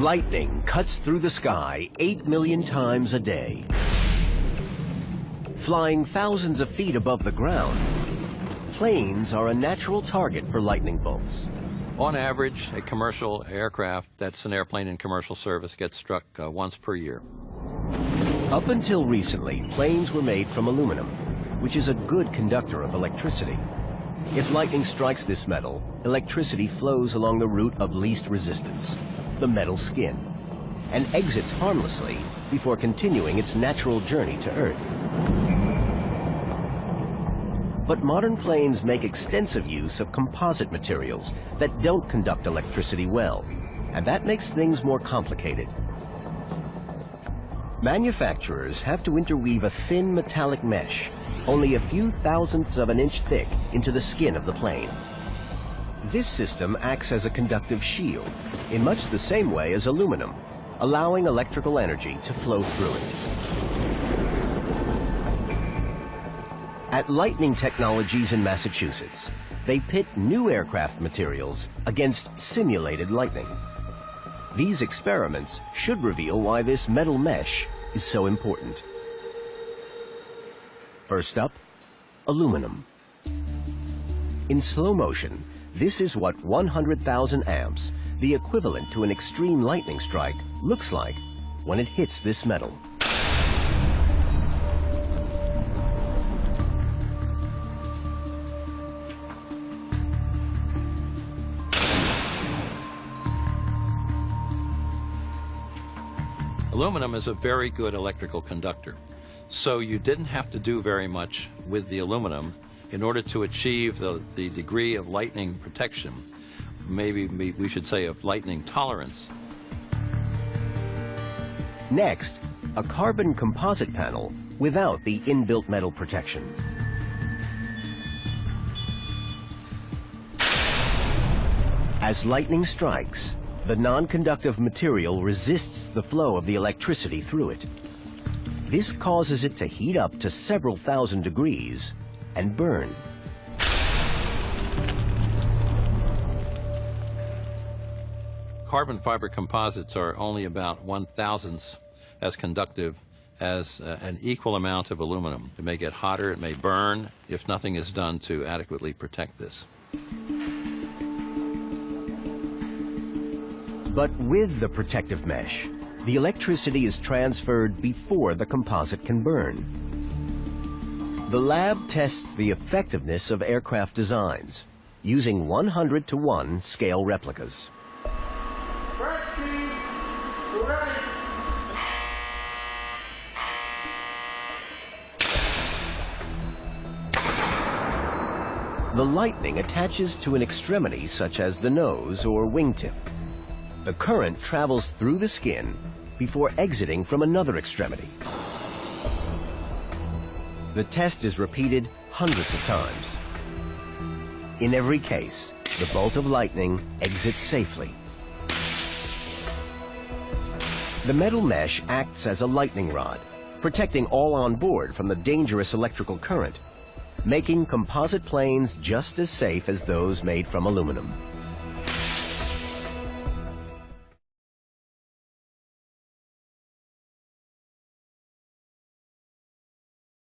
Lightning cuts through the sky 8 million times a day. Flying thousands of feet above the ground, planes are a natural target for lightning bolts. On average, a commercial aircraft, that's an airplane in commercial service, gets struck once per year. Up until recently, planes were made from aluminum, which is a good conductor of electricity. If lightning strikes this metal, electricity flows along the route of least resistance, the metal skin, and exits harmlessly before continuing its natural journey to Earth. But modern planes make extensive use of composite materials that don't conduct electricity well, and that makes things more complicated. Manufacturers have to interweave a thin metallic mesh, only a few thousandths of an inch thick, into the skin of the plane. This system acts as a conductive shield, in much the same way as aluminum, allowing electrical energy to flow through it. At Lightning Technologies in Massachusetts, they pit new aircraft materials against simulated lightning. These experiments should reveal why this metal mesh is so important. First up, aluminum. In slow motion, this is what 100,000 amps, the equivalent to an extreme lightning strike, looks like when it hits this metal. Aluminum is a very good electrical conductor, so you didn't have to do very much with the aluminum in order to achieve the degree of lightning protection, maybe we should say of lightning tolerance. Next, a carbon composite panel without the inbuilt metal protection. As lightning strikes, the non-conductive material resists the flow of the electricity through it. This causes it to heat up to several thousand degrees and burn. Carbon fiber composites are only about 1/1000th as conductive as an equal amount of aluminum. It may get hotter, it may burn, if nothing is done to adequately protect this. But with the protective mesh, the electricity is transferred before the composite can burn. The lab tests the effectiveness of aircraft designs using 100:1 scale replicas. Right, Steve. We're ready. The lightning attaches to an extremity such as the nose or wingtip. The current travels through the skin before exiting from another extremity. The test is repeated hundreds of times. In every case, the bolt of lightning exits safely. The metal mesh acts as a lightning rod, protecting all on board from the dangerous electrical current, making composite planes just as safe as those made from aluminum.